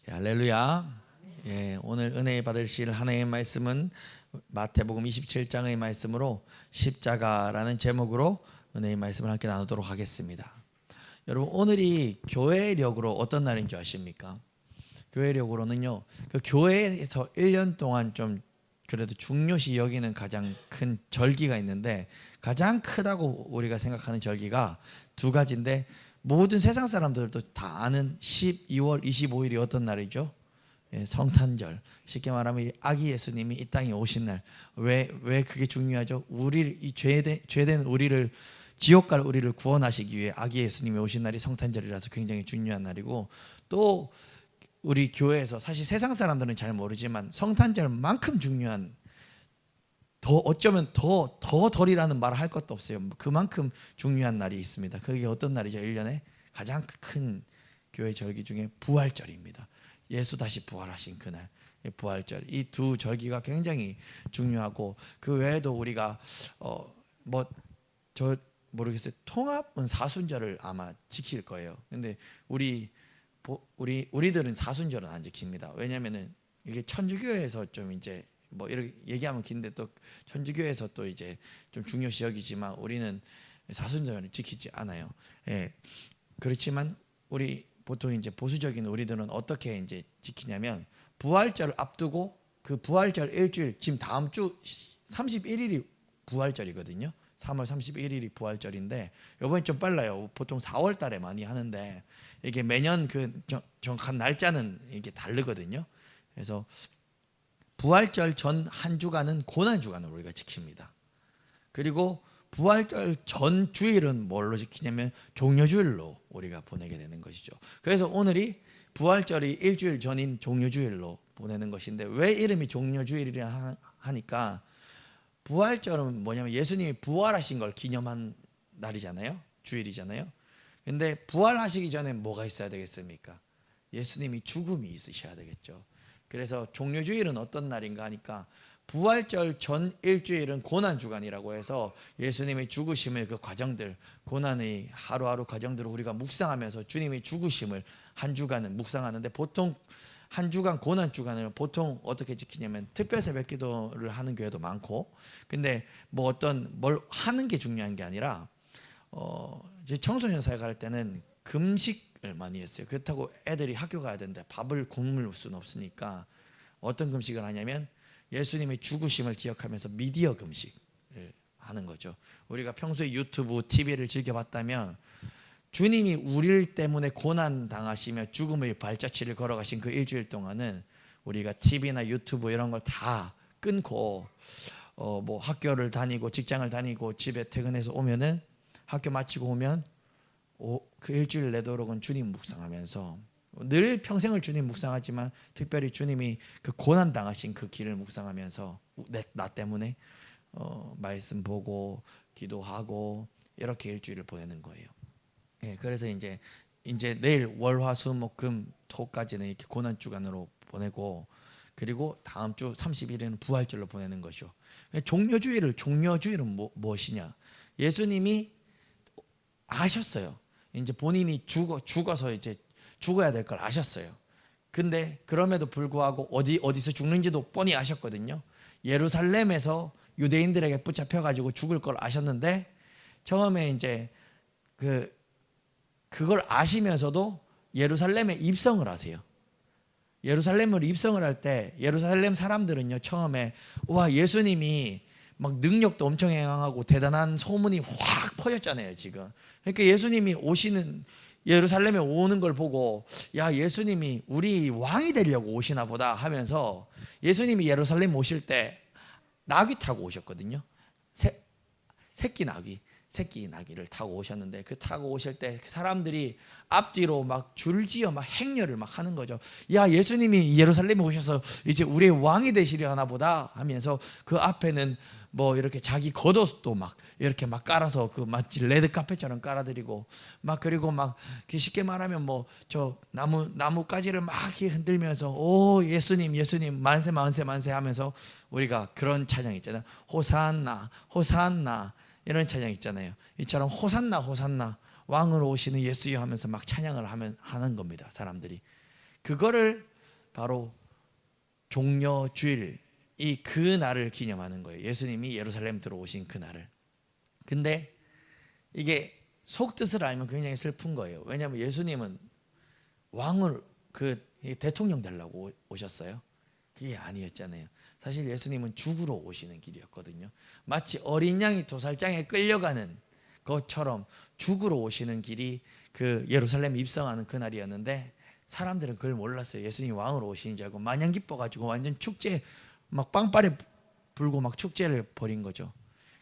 할렐루야. 오늘 은혜 받으실 하나님의 말씀은 마태복음 27장의 말씀으로 십자가라는 제목으로 은혜의 말씀을 함께 나누도록 하겠습니다. 여러분, 오늘이 교회력으로 어떤 날인 줄 아십니까? 교회력으로는요, 그 교회에서 1년 동안 좀 그래도 중요시 여기는 가장 큰 절기가 있는데, 가장 크다고 우리가 생각하는 절기가 두 가지인데, 모든 세상 사람들도 다 아는 12월 25일이 어떤 날이죠? 성탄절. 쉽게 말하면 아기 예수님이 이 땅에 오신 날. 왜 그게 중요하죠? 이 죄된 우리를, 지옥 갈 우리를 구원하시기 위해 아기 예수님이 오신 날이 성탄절이라서 굉장히 중요한 날이고, 또 우리 교회에서 사실 세상 사람들은 잘 모르지만 성탄절만큼 중요한, 어쩌면 더 덜이라는 말을 할 것도 없어요. 그만큼 중요한 날이 있습니다. 그게 어떤 날이죠? 1년에 가장 큰 교회 절기 중에 부활절입니다. 예수 다시 부활하신 그날, 부활절. 이 두 절기가 굉장히 중요하고, 그 외에도 우리가 모르겠어요. 통합은 사순절을 아마 지킬 거예요. 근데 우리들은 사순절은 안 지킵니다. 왜냐면은 이게 천주교에서 좀 이제 이렇게 얘기하면 긴데, 또 천주교에서 또 이제 좀 중요시 여기지만 우리는 사순절을 지키지 않아요. 그렇지만 우리 보통 이제 보수적인 우리들은 어떻게 이제 지키냐면, 부활절을 앞두고 그 부활절 일주일, 지금 다음 주 31일이 부활절이거든요. 3월 31일이 부활절인데, 이번에 좀 빨라요. 보통 4월 달에 많이 하는데, 이게 매년 그 정확한 날짜는 이게 다르거든요. 그래서 부활절 전 한 주간은 고난 주간으로 우리가 지킵니다. 그리고 부활절 전 주일은 뭘로 지키냐면 종려주일로 우리가 보내게 되는 것이죠. 그래서 오늘이 부활절이 일주일 전인 종려주일로 보내는 것인데, 왜 이름이 종려주일이라 하니까, 부활절은 뭐냐면 예수님이 부활하신 걸 기념한 날이잖아요. 주일이잖아요. 근데 부활하시기 전에 뭐가 있어야 되겠습니까? 예수님이 죽음이 있으셔야 되겠죠. 그래서 종려주일은 어떤 날인가 하니까, 부활절 전 일주일은 고난주간이라고 해서 예수님의 죽으심의 그 과정들, 고난의 하루하루 과정들을 우리가 묵상하면서 주님의 죽으심을 한 주간은 묵상하는데, 보통 한 주간 고난주간을 보통 어떻게 지키냐면 특별 새벽 기도를 하는 교회도 많고, 근데 뭘 하는 게 중요한 게 아니라, 이제 청소년 사역할 때는 금식을 많이 했어요. 그렇다고 애들이 학교 가야 되는데 밥을 굶을 수는 없으니까 어떤 금식을 하냐면, 예수님의 죽으심을 기억하면서 미디어 금식을 하는 거죠. 우리가 평소에 유튜브, TV를 즐겨봤다면, 주님이 우리를 때문에 고난 당하시며 죽음의 발자취를 걸어가신 그 일주일 동안은 우리가 TV나 유튜브 이런 걸 다 끊고, 학교를 다니고 직장을 다니고 집에 퇴근해서 오면은, 학교 마치고 오면 그 일주일 내도록은 주님 묵상하면서, 늘 평생을 주님 묵상하지만 특별히 주님이 그 고난 당하신 그 길을 묵상하면서 나 때문에 말씀 보고 기도하고 이렇게 일주일을 보내는 거예요. 그래서 이제 내일 월화수목금 토까지는 이렇게 고난 주간으로 보내고, 그리고 다음 주 30일에는 부활절로 보내는 것이죠. 종려주일은 무엇이냐? 예수님이 아셨어요. 이제 본인이 죽어서 이제 죽어야 될 걸 아셨어요. 근데 그럼에도 불구하고 어디서 죽는지도 뻔히 아셨거든요. 예루살렘에서 유대인들에게 붙잡혀 가지고 죽을 걸 아셨는데, 처음에 이제 그걸 아시면서도 예루살렘에 입성을 하세요. 예루살렘을 입성을 할 때 예루살렘 사람들은요, 처음에 와, 예수님이 막 능력도 엄청 행하고 대단한 소문이 확 퍼졌잖아요, 지금. 그러니까 예수님이 예루살렘에 오는 걸 보고, 야, 예수님이 우리 왕이 되려고 오시나 보다 하면서, 예수님이 예루살렘 오실 때 나귀 타고 오셨거든요. 새끼 나귀를 타고 오셨는데, 그 타고 오실 때 사람들이 앞뒤로 막 줄지어 막 행렬을 막 하는 거죠. 야, 예수님이 예루살렘에 오셔서 이제 우리의 왕이 되시려나 보다 하면서, 그 앞에는 이렇게 자기 겉옷도 막 이렇게 막 깔아서 마치 레드 카펫처럼 깔아드리고, 그리고 쉽게 말하면 저 나뭇가지를 막 흔들면서, 오 예수님 만세 만세 만세 하면서, 우리가 그런 찬양 있잖아요. 호산나 호산나 이런 찬양 있잖아요. 이처럼 호산나 호산나 왕으로 오시는 예수여 하면서 막 찬양을 하는 겁니다. 사람들이 그거를 바로 종려주일, 그 날을 기념하는 거예요. 예수님이 예루살렘 들어오신 그 날을. 근데 이게 속뜻을 알면 굉장히 슬픈 거예요. 왜냐하면 예수님은 왕을 대통령 되려고 오셨어요. 그게 아니었잖아요. 사실 예수님은 죽으러 오시는 길이었거든요. 마치 어린 양이 도살장에 끌려가는 것처럼 죽으러 오시는 길이 그 예루살렘 입성하는 그날이었는데, 사람들은 그걸 몰랐어요. 예수님이 왕으로 오시는 줄 알고 마냥 기뻐가지고 완전 축제, 막 빵빠레 불고 막 축제를 벌인 거죠.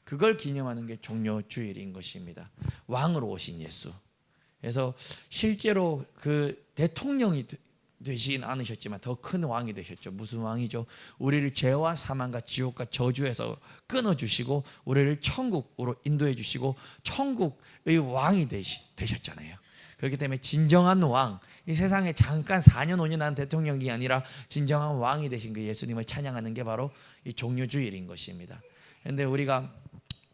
그걸 기념하는 게 종려주일인 것입니다. 왕으로 오신 예수. 그래서 실제로 그 대통령이 되진 않으셨지만 더 큰 왕이 되셨죠. 무슨 왕이죠? 우리를 죄와 사망과 지옥과 저주에서 끊어주시고 우리를 천국으로 인도해 주시고 천국의 왕이 되셨잖아요. 그렇기 때문에 진정한 왕, 이 세상에 잠깐 4년 5년 한 대통령이 아니라 진정한 왕이 되신 그 예수님을 찬양하는 게 바로 이 종려주일인 것입니다. 그런데 우리가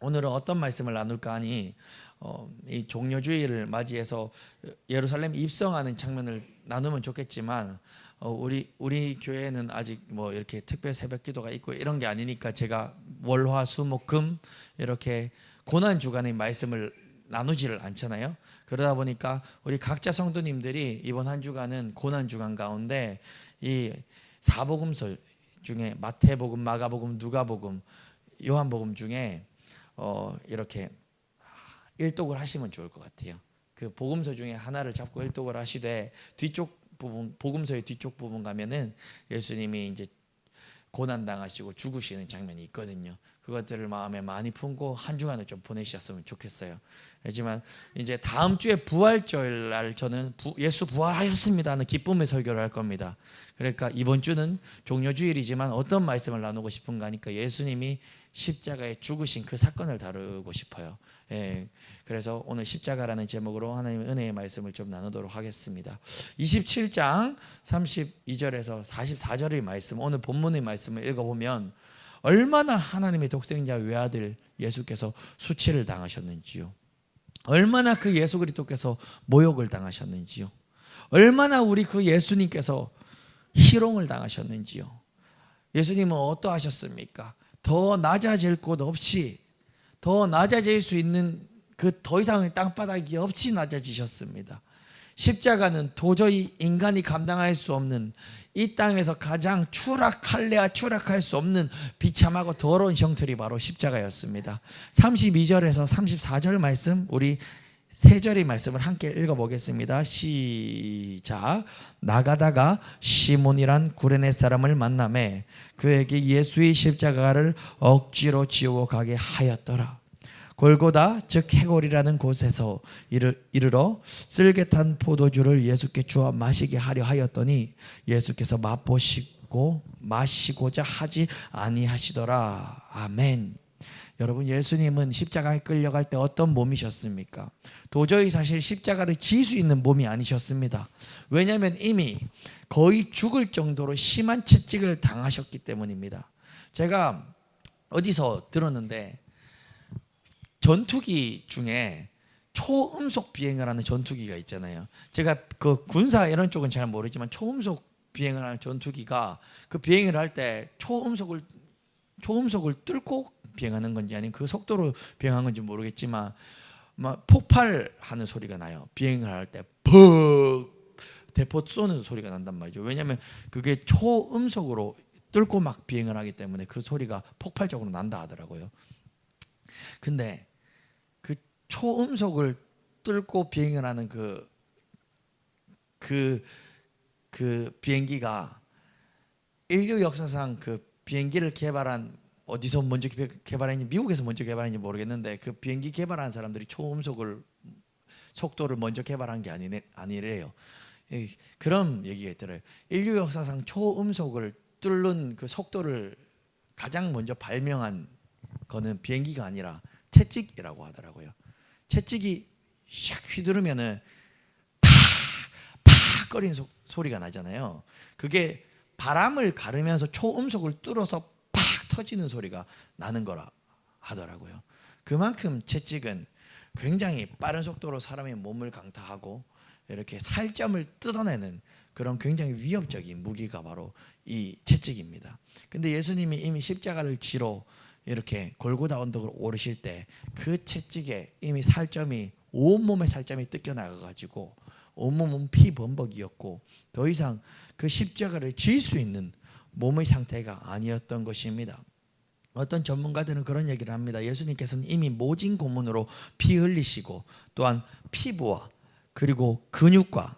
오늘은 어떤 말씀을 나눌까 하니, 이 종려주일을 맞이해서 예루살렘 입성하는 장면을 나누면 좋겠지만, 우리 교회는 아직 뭐 이렇게 특별 새벽 기도가 있고 이런 게 아니니까 제가 월화 수목금 이렇게 고난 주간의 말씀을 나누지를 않잖아요. 그러다 보니까 우리 각자 성도님들이 이번 한 주간은 고난 주간 가운데 이 사복음서 중에 마태복음, 마가복음, 누가복음, 요한복음 중에 이렇게 일독을 하시면 좋을 것 같아요. 그 복음서 중에 하나를 잡고 일독을 하시되, 뒤쪽 부분, 복음서의 뒤쪽 부분 가면은 예수님이 이제 고난 당하시고 죽으시는 장면이 있거든요. 그것들을 마음에 많이 품고 한 주간을 좀 보내셨으면 좋겠어요. 하지만 이제 다음 주에 부활절 날 저는 예수 부활하셨습니다 하는 기쁨의 설교를 할 겁니다. 그러니까 이번 주는 종려주일이지만 어떤 말씀을 나누고 싶은가 하니까 예수님이 십자가에 죽으신 그 사건을 다루고 싶어요. 그래서 오늘 십자가라는 제목으로 하나님의 은혜의 말씀을 좀 나누도록 하겠습니다. 27장 32절에서 44절의 말씀, 오늘 본문의 말씀을 읽어보면 얼마나 하나님의 독생자 외아들 예수께서 수치를 당하셨는지요, 얼마나 그 예수 그리스도께서 모욕을 당하셨는지요, 얼마나 우리 그 예수님께서 희롱을 당하셨는지요. 예수님은 어떠하셨습니까? 더 낮아질 곳 없이, 더 낮아질 수 있는 그 더 이상의 땅바닥이 없이 낮아지셨습니다. 십자가는 도저히 인간이 감당할 수 없는, 이 땅에서 가장 추락할 수 없는 비참하고 더러운 형틀이 바로 십자가였습니다. 32절에서 34절 말씀, 우리 세 절의 말씀을 함께 읽어보겠습니다. 시작. 나가다가 시몬이란 구레네 사람을 만나매 그에게 예수의 십자가를 억지로 지우고 가게 하였더라. 골고다 즉 해골이라는 곳에서 이르러 쓸개탄 포도주를 예수께 주어 마시게 하려 하였더니 예수께서 맛보시고 마시고자 하지 아니하시더라. 아멘. 여러분, 예수님은 십자가에 끌려갈 때 어떤 몸이셨습니까? 도저히 사실 십자가를 질 수 있는 몸이 아니셨습니다. 왜냐하면 이미 거의 죽을 정도로 심한 채찍을 당하셨기 때문입니다. 제가 어디서 들었는데 전투기 중에 초음속 비행을 하는 전투기가 있잖아요. 제가 그 군사 이런 쪽은 잘 모르지만 초음속 비행을 하는 전투기가 그 비행을 할 때 초음속을 뚫고 비행하는 건지 아니면 그 속도로 비행하는 건지 모르겠지만 막 폭발하는 소리가 나요. 비행을 할 때 퍽 대포 쏘는 소리가 난단 말이죠. 왜냐하면 그게 초음속으로 뚫고 막 비행을 하기 때문에 그 소리가 폭발적으로 난다 하더라고요. 근데 그 초음속을 뚫고 비행을 하는 그 비행기가 인류 역사상 그 비행기를 개발한, 어디서 먼저 개발했는지, 미국에서 먼저 개발했는지 모르겠는데 그 비행기 개발한 사람들이 속도를 먼저 개발한 게 아니래요. 그런 얘기가 있더래요. 인류 역사상 초음속을 뚫는 그 속도를 가장 먼저 발명한 거는 비행기가 아니라 채찍이라고 하더라고요. 채찍이 샥 휘두르면은 팍 거리는 소리가 나잖아요. 그게 바람을 가르면서 초음속을 뚫어서 팍 터지는 소리가 나는 거라 하더라고요. 그만큼 채찍은 굉장히 빠른 속도로 사람의 몸을 강타하고 이렇게 살점을 뜯어내는 그런 굉장히 위협적인 무기가 바로 이 채찍입니다. 근데 예수님이 이미 십자가를 지러 이렇게 골고다 언덕을 오르실 때 그 채찍에 이미 살점이 온몸에 살점이 뜯겨 나가 가지고 온몸은 피범벅이었고 더 이상 그 십자가를 질 수 있는 몸의 상태가 아니었던 것입니다. 어떤 전문가들은 그런 얘기를 합니다. 예수님께서는 이미 모진 고문으로 피 흘리시고 또한 피부와 그리고 근육과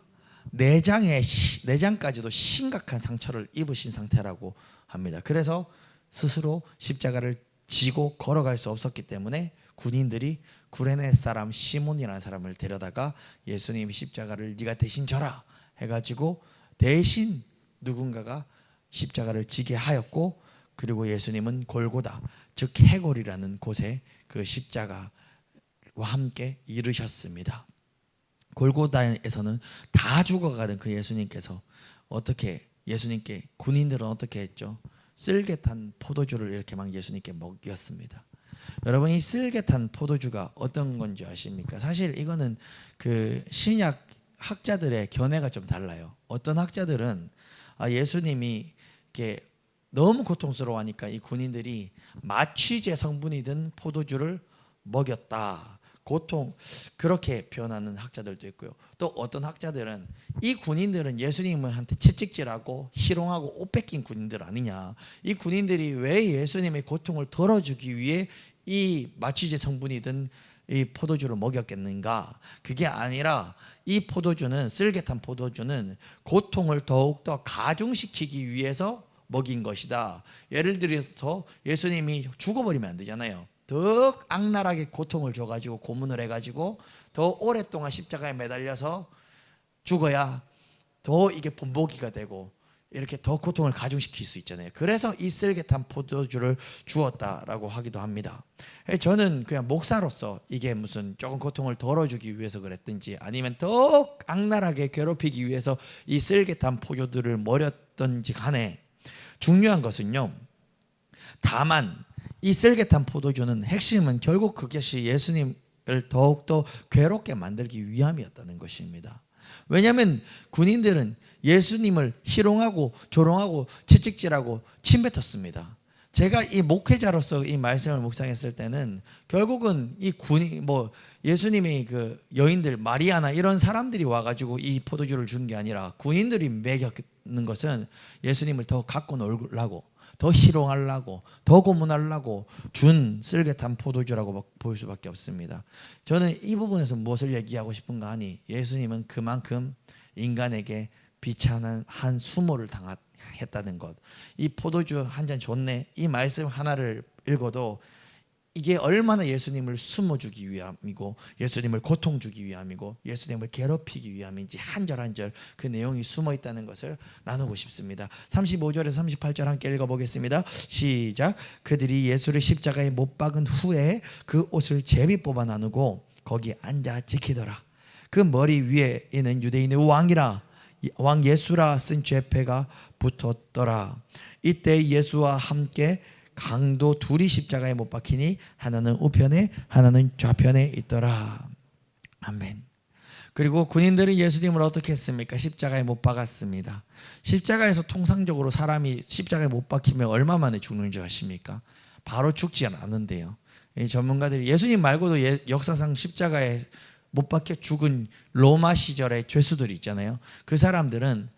내장까지도 심각한 상처를 입으신 상태라고 합니다. 그래서 스스로 십자가를 지고 걸어갈 수 없었기 때문에 군인들이 구레네 사람 시몬이라는 사람을 데려다가 예수님이 십자가를 네가 대신 져라 해가지고 대신 누군가가 십자가를 지게 하였고, 그리고 예수님은 골고다 즉 해골이라는 곳에 그 십자가와 함께 이르셨습니다. 골고다에서는 다 죽어가던 그 예수님께서 어떻게, 예수님께 군인들은 어떻게 했죠? 쓸개탄 포도주를 이렇게 막 예수님께 먹였습니다. 여러분, 이 쓸개탄 포도주가 어떤 건지 아십니까? 사실 이거는 그 신약 학자들의 견해가 좀 달라요. 어떤 학자들은 예수님이 이렇게 너무 고통스러워하니까 이 군인들이 마취제 성분이 든 포도주를 먹였다, 고통, 그렇게 표현하는 학자들도 있고요. 또 어떤 학자들은 이 군인들은 예수님한테 채찍질하고 희롱하고 옷 뺏긴 군인들 아니냐, 이 군인들이 왜 예수님의 고통을 덜어주기 위해 이 마취제 성분이 든 이 포도주를 먹였겠는가? 그게 아니라 이 포도주는, 쓸개탄 포도주는 고통을 더욱더 가중시키기 위해서 먹인 것이다. 예를 들어서 예수님이 죽어버리면 안 되잖아요. 더 악랄하게 고통을 줘가지고 고문을 해가지고 더 오랫동안 십자가에 매달려서 죽어야 더 이게 본보기가 되고 이렇게 더 고통을 가중시킬 수 있잖아요. 그래서 이 쓸개탄 포도주를 주었다라고 하기도 합니다. 저는 그냥 목사로서 이게 무슨 조금 고통을 덜어주기 위해서 그랬든지 아니면 더 악랄하게 괴롭히기 위해서 이 쓸개탄 포도주를 먹였든지 간에 중요한 것은요, 다만 이 쓸개탄 포도주는 핵심은 결국 그것이 예수님을 더욱더 괴롭게 만들기 위함이었다는 것입니다. 왜냐하면 군인들은 예수님을 희롱하고 조롱하고 채찍질하고 침뱉었습니다. 제가 이 목회자로서 이 말씀을 묵상했을 때는 결국은 이 군이 예수님이 그 여인들 마리아나 이런 사람들이 와가지고 이 포도주를 준 게 아니라 군인들이 먹였는 것은 예수님을 더 갖고 놀라고 더 희롱하려고 더 고문하려고 준 쓸개탄 포도주라고 볼 수밖에 없습니다. 저는 이 부분에서 무엇을 얘기하고 싶은가 하니, 예수님은 그만큼 인간에게 비참한 수모를 당했다는 것. 이 포도주 한 잔 좋네, 이 말씀 하나를 읽어도 이게 얼마나 예수님을 숨어주기 위함이고 예수님을 고통 주기 위함이고 예수님을 괴롭히기 위함인지 한 절 한 절 그 내용이 숨어 있다는 것을 나누고 싶습니다. 35절에서 38절 함께 읽어보겠습니다. 시작. 그들이 예수를 십자가에 못 박은 후에 그 옷을 제비 뽑아 나누고 거기 앉아 지키더라. 그 머리 위에는 유대인의 왕 예수라 쓴 죄패가 붙었더라. 이때 예수와 함께 강도 둘이 십자가에 못 박히니 하나는 우편에 하나는 좌편에 있더라. 아멘. 그리고 군인들이 예수님을 어떻게 했습니까? 십자가에 못 박았습니다. 십자가에서 통상적으로 사람이 십자가에 못 박히면 얼마 만에 죽는 줄 아십니까? 바로 죽지 않는데요. 전문가들이 예수님 말고도 역사상 십자가에 못 박혀 죽은 로마 시절의 죄수들이 있잖아요. 그 사람들은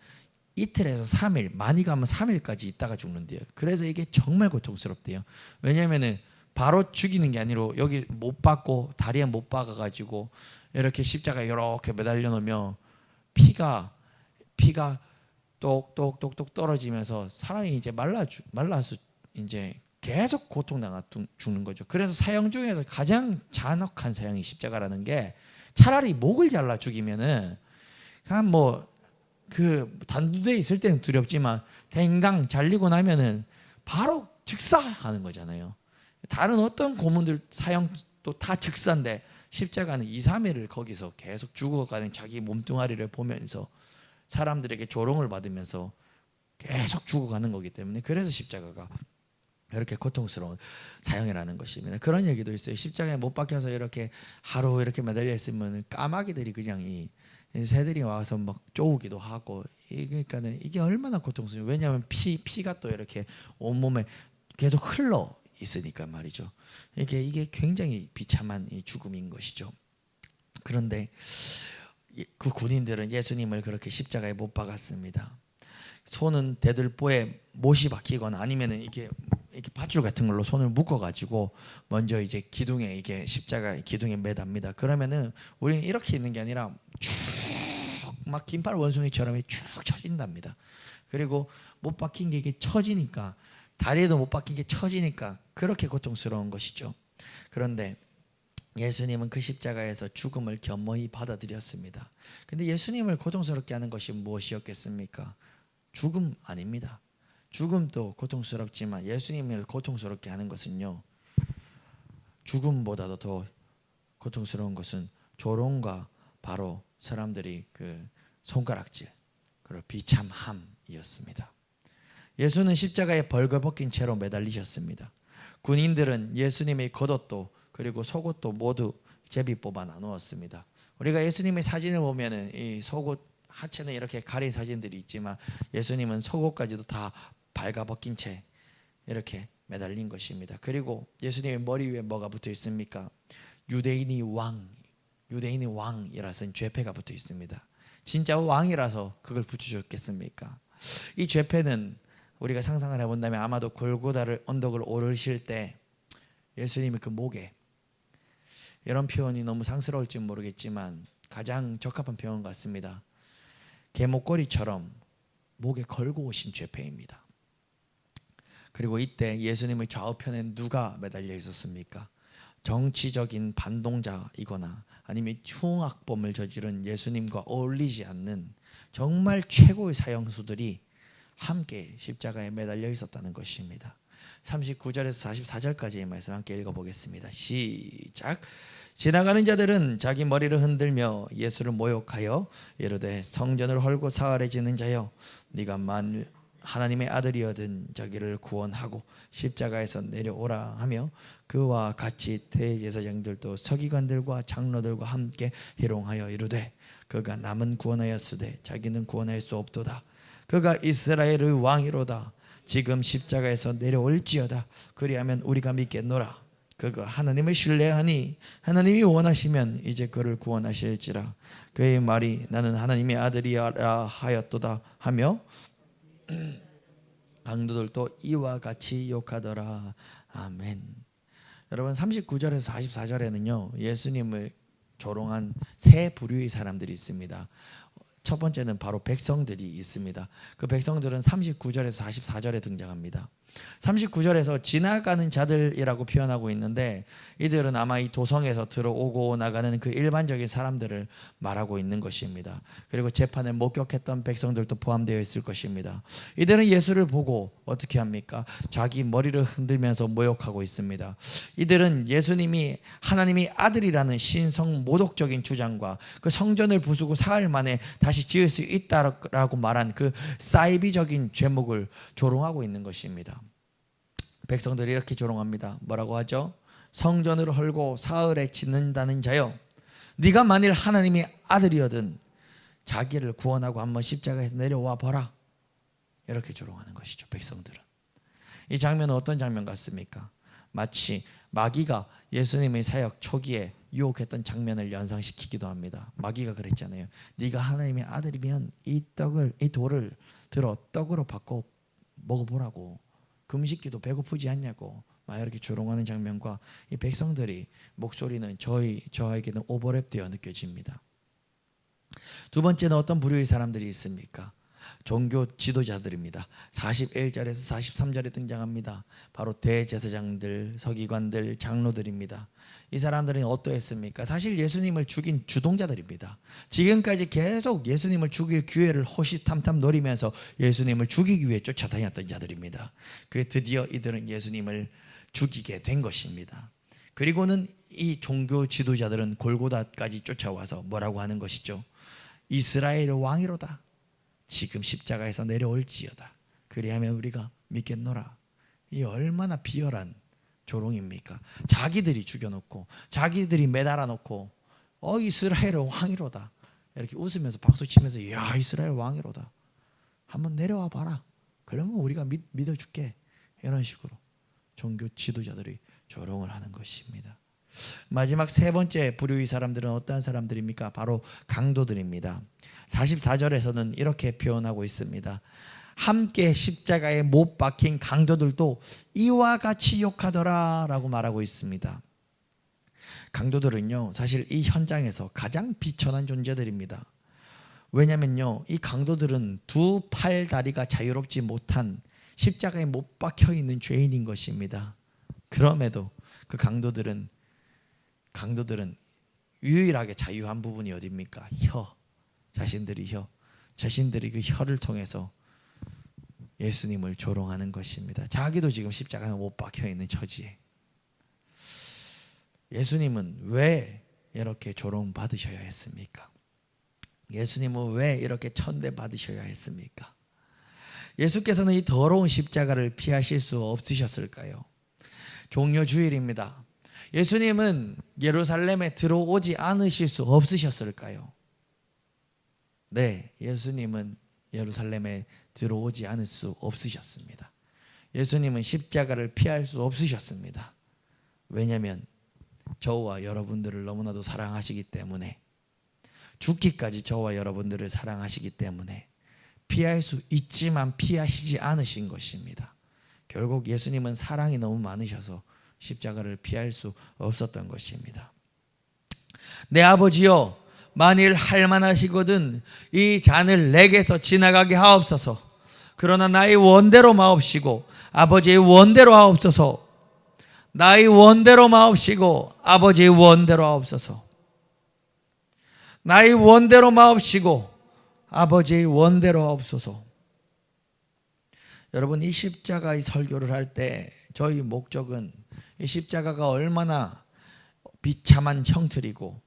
이틀에서 3일, 많이 가면 3일까지 있다가 죽는데요. 그래서 이게 정말 고통스럽대요. 왜냐하면 바로 죽이는 게 아니라 여기 못 박고 다리에 못 박아가지고 이렇게 십자가에 이렇게 매달려 놓으면 피가 똑똑똑똑 떨어지면서 사람이 이제 말라서 이제 계속 고통당하 죽는 거죠. 그래서 사형 중에서 가장 잔혹한 사형이 십자가라는 게, 차라리 목을 잘라 죽이면은 그냥 그 단두대에 있을 때는 두렵지만 댕강 잘리고 나면은 바로 즉사하는 거잖아요. 다른 어떤 고문들 사형도 다 즉사인데 십자가는 2, 3일을 거기서 계속 죽어가는 자기 몸뚱아리를 보면서 사람들에게 조롱을 받으면서 계속 죽어가는 거기 때문에, 그래서 십자가가 이렇게 고통스러운 사형이라는 것입니다. 그런 얘기도 있어요. 십자가에 못 박혀서 이렇게 하루 이렇게 매달려 있으면 까마귀들이 그냥 새들이 와서 막 쪼우기도 하고, 그러니까는 이게 얼마나 고통스러워요. 왜냐하면 피가 또 이렇게 온몸에 계속 흘러 있으니까 말이죠. 이게 굉장히 비참한 이 죽음인 것이죠. 그런데 그 군인들은 예수님을 그렇게 십자가에 못 박았습니다. 손은 대들보에 못이 박히거나 아니면은 이게 밧줄 같은 걸로 손을 묶어 가지고 먼저 이제 기둥에, 이게 십자가 기둥에 매답니다. 그러면은 우리는 이렇게 있는 게 아니라 쭉 막 긴팔 원숭이처럼 쭉 쳐진답니다. 그리고 못 박힌 게 이게 쳐지니까, 다리에도 못 박힌 게 쳐지니까 그렇게 고통스러운 것이죠. 그런데 예수님은 그 십자가에서 죽음을 겸허히 받아들였습니다. 근데 예수님을 고통스럽게 하는 것이 무엇이었겠습니까? 죽음 아닙니다. 죽음도 고통스럽지만 예수님을 고통스럽게 하는 것은요, 죽음보다도 더 고통스러운 것은 조롱과 바로 사람들이 그 손가락질, 그리고 비참함이었습니다. 예수는 십자가에 벌거벗긴 채로 매달리셨습니다. 군인들은 예수님의 겉옷도 그리고 속옷도 모두 제비 뽑아 나누었습니다. 우리가 예수님의 사진을 보면은 이 속옷 하체는 이렇게 가린 사진들이 있지만 예수님은 속옷까지도 다 발가벗긴 채 이렇게 매달린 것입니다. 그리고 예수님의 머리 위에 뭐가 붙어 있습니까? 유대인이 왕이라 쓴 죄패가 붙어 있습니다. 진짜 왕이라서 그걸 붙여줬겠습니까? 이 죄패는 우리가 상상을 해본다면 아마도 골고다를 언덕을 오르실 때 예수님의 그 목에, 이런 표현이 너무 상스러울지 모르겠지만 가장 적합한 표현 같습니다. 개목걸이처럼 목에 걸고 오신 죄패입니다. 그리고 이때 예수님의 좌우편에 누가 매달려 있었습니까? 정치적인 반동자이거나 아니면 흉악범을 저지른 예수님과 어울리지 않는 정말 최고의 사형수들이 함께 십자가에 매달려 있었다는 것입니다. 39절에서 44절까지의 말씀 함께 읽어보겠습니다. 시작. 지나가는 자들은 자기 머리를 흔들며 예수를 모욕하여 이르되 성전을 헐고 사흘에 지는 자여, 네가 만일 하나님의 아들이어든 자기를 구원하고 십자가에서 내려오라 하며 그와 같이 대제사장들도 서기관들과 장로들과 함께 희롱하여 이르되 그가 남은 구원하였으되 자기는 구원할 수 없도다. 그가 이스라엘의 왕이로다. 지금 십자가에서 내려올지어다. 그리하면 우리가 믿겠노라. 그가 하나님을 신뢰하니 하나님이 원하시면 이제 그를 구원하실지라. 그의 말이 나는 하나님의 아들이라 하였도다 하며 강도들도 이와 같이 욕하더라. 아멘. 여러분, 39절에서 44절에는요 예수님을 조롱한 세 부류의 사람들이 있습니다. 첫 번째는 바로 백성들이 있습니다. 그 백성들은 39절에서 44절에 등장합니다. 39절에서 지나가는 자들이라고 표현하고 있는데 이들은 아마 이 도성에서 들어오고 나가는 그 일반적인 사람들을 말하고 있는 것입니다. 그리고 재판을 목격했던 백성들도 포함되어 있을 것입니다. 이들은 예수를 보고 어떻게 합니까? 자기 머리를 흔들면서 모욕하고 있습니다. 이들은 예수님이 하나님의 아들이라는 신성 모독적인 주장과 그 성전을 부수고 사흘 만에 다시 지을 수 있다라고 말한 그 사이비적인 죄목을 조롱하고 있는 것입니다. 백성들이 이렇게 조롱합니다. 뭐라고 하죠? 성전을 헐고 사흘에 짓는다는 자여, 네가 만일 하나님의 아들이거든 자기를 구원하고 한번 십자가에서 내려와 보라. 이렇게 조롱하는 것이죠. 백성들은. 이 장면은 어떤 장면 같습니까? 마치 마귀가 예수님의 사역 초기에 유혹했던 장면을 연상시키기도 합니다. 마귀가 그랬잖아요. 네가 하나님의 아들이면 이 돌을 들어 떡으로 바꿔 먹어보라고. 금식기도 배고프지 않냐고 막 이렇게 조롱하는 장면과 이 백성들이 목소리는 저에게는 오버랩되어 느껴집니다. 두 번째는 어떤 부류의 사람들이 있습니까? 종교 지도자들입니다. 41절에서 43절에 등장합니다. 바로 대제사장들, 서기관들, 장로들입니다. 이 사람들은 어떠했습니까? 사실 예수님을 죽인 주동자들입니다. 지금까지 계속 예수님을 죽일 기회를 호시탐탐 노리면서 예수님을 죽이기 위해 쫓아다녔던 자들입니다. 그래 드디어 이들은 예수님을 죽이게 된 것입니다. 그리고는 이 종교 지도자들은 골고다까지 쫓아와서 뭐라고 하는 것이죠? 이스라엘의 왕이로다. 지금 십자가에서 내려올지어다. 그리하면 우리가 믿겠노라. 이 얼마나 비열한 조롱입니까? 자기들이 죽여놓고 자기들이 매달아 놓고 이스라엘의 왕이로다. 이렇게 웃으면서 박수 치면서 야 이스라엘 왕이로다. 한번 내려와 봐라. 그러면 우리가 믿어줄게. 이런 식으로 종교 지도자들이 조롱을 하는 것입니다. 마지막 세 번째 부류의 사람들은 어떠한 사람들입니까? 바로 강도들입니다. 44절에서는 이렇게 표현하고 있습니다. 함께 십자가에 못 박힌 강도들도 이와 같이 욕하더라 라고 말하고 있습니다. 강도들은요 사실 이 현장에서 가장 비천한 존재들입니다. 왜냐면요 이 강도들은 두 팔 다리가 자유롭지 못한 십자가에 못 박혀 있는 죄인인 것입니다. 그럼에도 그 강도들은 유일하게 자유한 부분이 어디입니까? 혀. 자신들이 그 혀를 통해서 예수님을 조롱하는 것입니다. 자기도 지금 십자가에 못 박혀 있는 처지에 예수님은 왜 이렇게 조롱받으셔야 했습니까? 예수님은 왜 이렇게 천대받으셔야 했습니까? 예수께서는 이 더러운 십자가를 피하실 수 없으셨을까요? 종려 주일입니다. 예수님은 예루살렘에 들어오지 않으실 수 없으셨을까요? 네, 예수님은 예루살렘에 들어오지 않을 수 없으셨습니다. 예수님은 십자가를 피할 수 없으셨습니다. 왜냐하면 저와 여러분들을 너무나도 사랑하시기 때문에, 죽기까지 저와 여러분들을 사랑하시기 때문에 피할 수 있지만 피하시지 않으신 것입니다. 결국 예수님은 사랑이 너무 많으셔서 십자가를 피할 수 없었던 것입니다. 내 아버지여, 만일 할만하시거든 이 잔을 내게서 지나가게 하옵소서. 그러나 나의 원대로 마옵시고 아버지의 원대로 하옵소서. 나의 원대로 마옵시고 아버지의 원대로 하옵소서. 나의 원대로 마옵시고 아버지의 원대로 하옵소서. 여러분, 이 십자가의 설교를 할 때 저희 목적은 이 십자가가 얼마나 비참한 형틀이고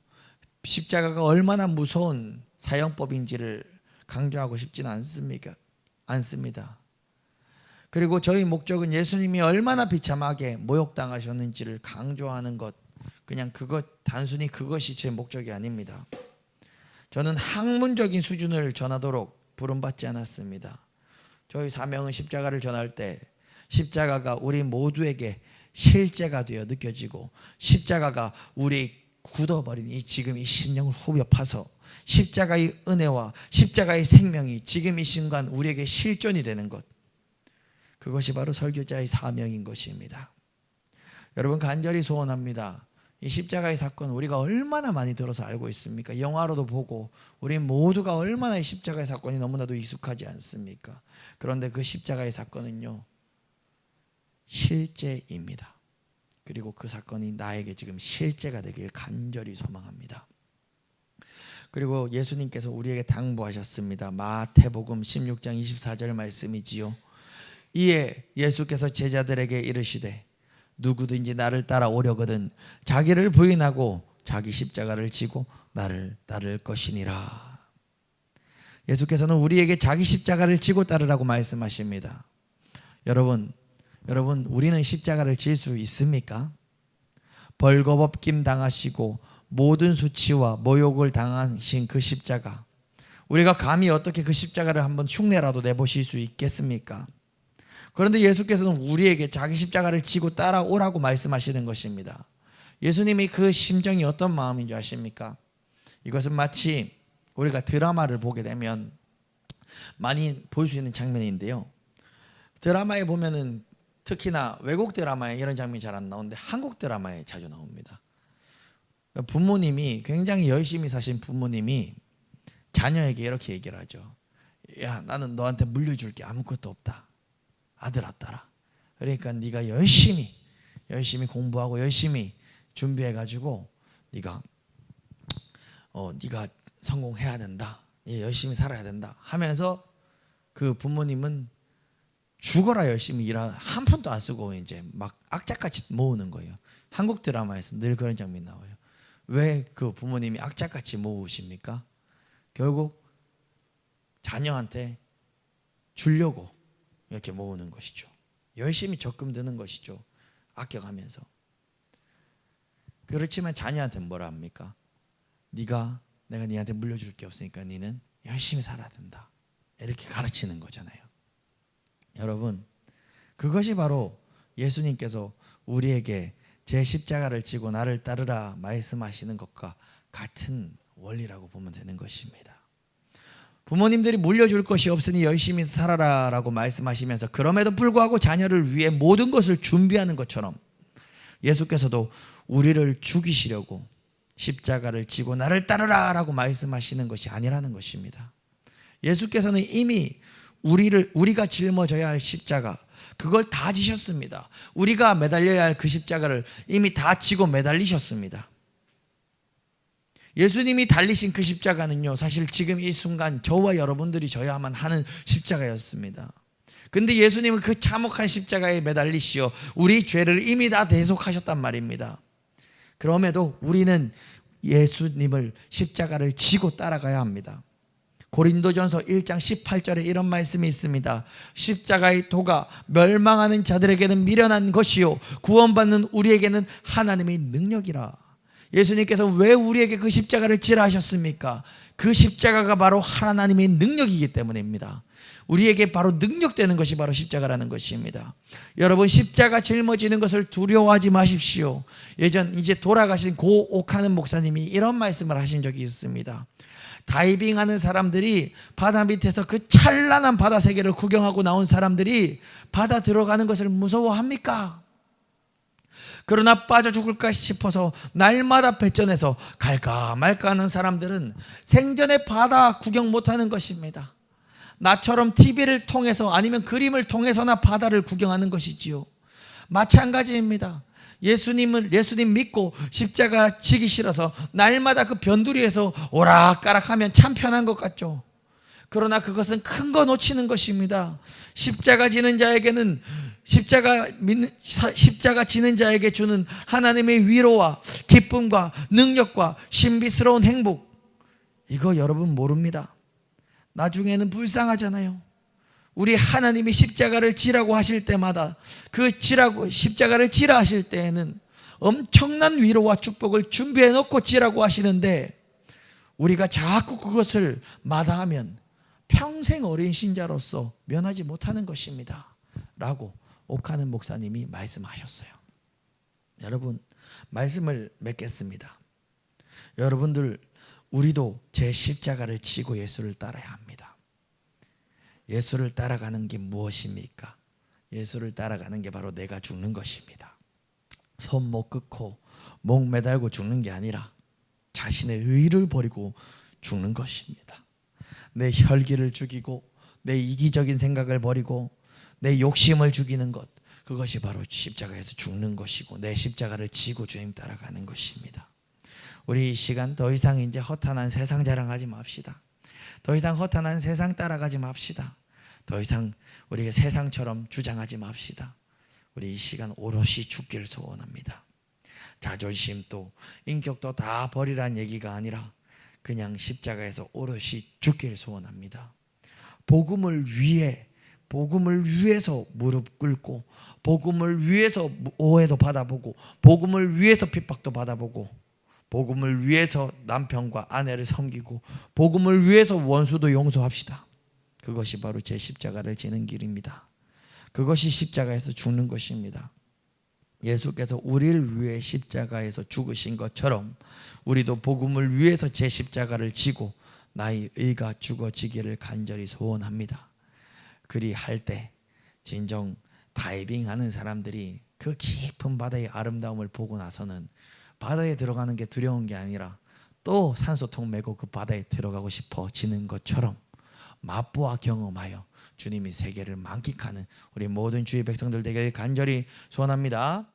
십자가가 얼마나 무서운 사형법인지를 강조하고 싶지는 않습니다. 그리고 저희 목적은 예수님이 얼마나 비참하게 모욕당하셨는지를 강조하는 것, 그냥 단순히 그것이 제 목적이 아닙니다. 저는 학문적인 수준을 전하도록 부름받지 않았습니다. 저희 사명은 십자가를 전할 때 십자가가 우리 모두에게 실제가 되어 느껴지고 십자가가 우리 굳어버린 지금 이 심령을 후벼 파서 십자가의 은혜와 십자가의 생명이 지금 이 순간 우리에게 실존이 되는 것, 그것이 바로 설교자의 사명인 것입니다. 여러분, 간절히 소원합니다. 이 십자가의 사건 우리가 얼마나 많이 들어서 알고 있습니까? 영화로도 보고 우리 모두가 얼마나 이 십자가의 사건이 너무나도 익숙하지 않습니까? 그런데 그 십자가의 사건은요 실제입니다. 그리고 그 사건이 나에게 지금 실제가 되길 간절히 소망합니다. 그리고 예수님께서 우리에게 당부하셨습니다. 마태복음 16장 24절 말씀이지요. 이에 예수께서 제자들에게 이르시되 누구든지 나를 따라오려거든 자기를 부인하고 자기 십자가를 지고 나를 따를 것이니라. 예수께서는 우리에게 자기 십자가를 지고 따르라고 말씀하십니다. 여러분, 우리는 십자가를 질 수 있습니까? 벌거벗김 당하시고 모든 수치와 모욕을 당하신 그 십자가, 우리가 감히 어떻게 그 십자가를 한번 흉내라도 내보실 수 있겠습니까? 그런데 예수께서는 우리에게 자기 십자가를 지고 따라오라고 말씀하시는 것입니다. 예수님이 그 심정이 어떤 마음인 줄 아십니까? 이것은 마치 우리가 드라마를 보게 되면 많이 볼 수 있는 장면인데요, 드라마에 보면은 특히나 외국 드라마에 이런 장면이 잘 안 나오는데 한국 드라마에 자주 나옵니다. 부모님이, 굉장히 열심히 사신 부모님이 자녀에게 이렇게 얘기를 하죠. 야, 나는 너한테 물려줄 게 아무것도 없다. 아들아, 딸아. 그러니까 네가 열심히 공부하고 열심히 준비해가지고 네가 성공해야 된다. 열심히 살아야 된다. 하면서 그 부모님은 죽어라 열심히 일하, 한 푼도 안 쓰고 이제 막 악착같이 모으는 거예요. 한국 드라마에서 늘 그런 장면이 나와요. 왜 그 부모님이 악착같이 모으십니까? 결국 자녀한테 주려고 이렇게 모으는 것이죠. 열심히 적금 드는 것이죠. 아껴가면서. 그렇지만 자녀한테 뭐라 합니까? 네가 내가 니한테 물려줄 게 없으니까 니는 열심히 살아야 된다. 이렇게 가르치는 거잖아요. 여러분, 그것이 바로 예수님께서 우리에게 제 십자가를 지고 나를 따르라 말씀하시는 것과 같은 원리라고 보면 되는 것입니다. 부모님들이 물려줄 것이 없으니 열심히 살아라 라고 말씀하시면서 그럼에도 불구하고 자녀를 위해 모든 것을 준비하는 것처럼 예수께서도 우리를 죽이시려고 십자가를 지고 나를 따르라 라고 말씀하시는 것이 아니라는 것입니다. 예수께서는 이미 우리가 짊어져야 할 십자가, 그걸 다 지셨습니다. 우리가 매달려야 할 그 십자가를 이미 다 지고 매달리셨습니다. 예수님이 달리신 그 십자가는요, 사실 지금 이 순간 저와 여러분들이 져야만 하는 십자가였습니다. 근데 예수님은 그 참혹한 십자가에 매달리시어 우리 죄를 이미 다 대속하셨단 말입니다. 그럼에도 우리는 예수님을 십자가를 지고 따라가야 합니다. 고린도전서 1장 18절에 이런 말씀이 있습니다. 십자가의 도가 멸망하는 자들에게는 미련한 것이요 구원받는 우리에게는 하나님의 능력이라. 예수님께서 왜 우리에게 그 십자가를 지라 하셨습니까? 그 십자가가 바로 하나님의 능력이기 때문입니다. 우리에게 바로 능력되는 것이 바로 십자가라는 것입니다. 여러분, 십자가 짊어지는 것을 두려워하지 마십시오. 예전 이제 돌아가신 고 옥하는 목사님이 이런 말씀을 하신 적이 있습니다. 다이빙하는 사람들이 바다 밑에서 그 찬란한 바다 세계를 구경하고 나온 사람들이 바다 들어가는 것을 무서워합니까? 그러나 빠져 죽을까 싶어서 날마다 배전해서 갈까 말까 하는 사람들은 생전에 바다 구경 못하는 것입니다. 나처럼 TV를 통해서 아니면 그림을 통해서나 바다를 구경하는 것이지요. 마찬가지입니다. 예수님 믿고 십자가 지기 싫어서 날마다 그 변두리에서 오락가락하면 참 편한 것 같죠. 그러나 그것은 큰 거 놓치는 것입니다. 십자가 지는 자에게는 십자가 지는 자에게 주는 하나님의 위로와 기쁨과 능력과 신비스러운 행복, 이거 여러분 모릅니다. 나중에는 불쌍하잖아요. 우리 하나님이 십자가를 지라고 하실 때마다 십자가를 지라 하실 때에는 엄청난 위로와 축복을 준비해 놓고 지라고 하시는데 우리가 자꾸 그것을 마다하면 평생 어린 신자로서 면하지 못하는 것입니다 라고 옥하는 목사님이 말씀하셨어요. 여러분, 말씀을 맺겠습니다. 여러분들, 우리도 제 십자가를 지고 예수를 따라야 합니다. 예수를 따라가는 게 무엇입니까? 예수를 따라가는 게 바로 내가 죽는 것입니다. 손목 끊고 목 매달고 죽는 게 아니라 자신의 의를 버리고 죽는 것입니다. 내 혈기를 죽이고 내 이기적인 생각을 버리고 내 욕심을 죽이는 것, 그것이 바로 십자가에서 죽는 것이고 내 십자가를 지고 주님 따라가는 것입니다. 우리 이 시간 더 이상 이제 허탄한 세상 자랑하지 맙시다. 더 이상 허탄한 세상 따라가지 맙시다. 더 이상 우리가 세상처럼 주장하지 맙시다. 우리 이 시간 오롯이 죽기를 소원합니다. 자존심도 인격도 다 버리란 얘기가 아니라 그냥 십자가에서 오롯이 죽기를 소원합니다. 복음을 위해서 무릎 꿇고, 복음을 위해서 오해도 받아보고, 복음을 위해서 핍박도 받아보고, 복음을 위해서 남편과 아내를 섬기고, 복음을 위해서 원수도 용서합시다. 그것이 바로 제 십자가를 지는 길입니다. 그것이 십자가에서 죽는 것입니다. 예수께서 우리를 위해 십자가에서 죽으신 것처럼 우리도 복음을 위해서 제 십자가를 지고 나의 의가 죽어지기를 간절히 소원합니다. 그리할 때 진정 다이빙하는 사람들이 그 깊은 바다의 아름다움을 보고 나서는 바다에 들어가는 게 두려운 게 아니라 또 산소통 메고 그 바다에 들어가고 싶어지는 것처럼 맛보아 경험하여 주님이 세계를 만끽하는 우리 모든 주의 백성들 되길 간절히 소원합니다.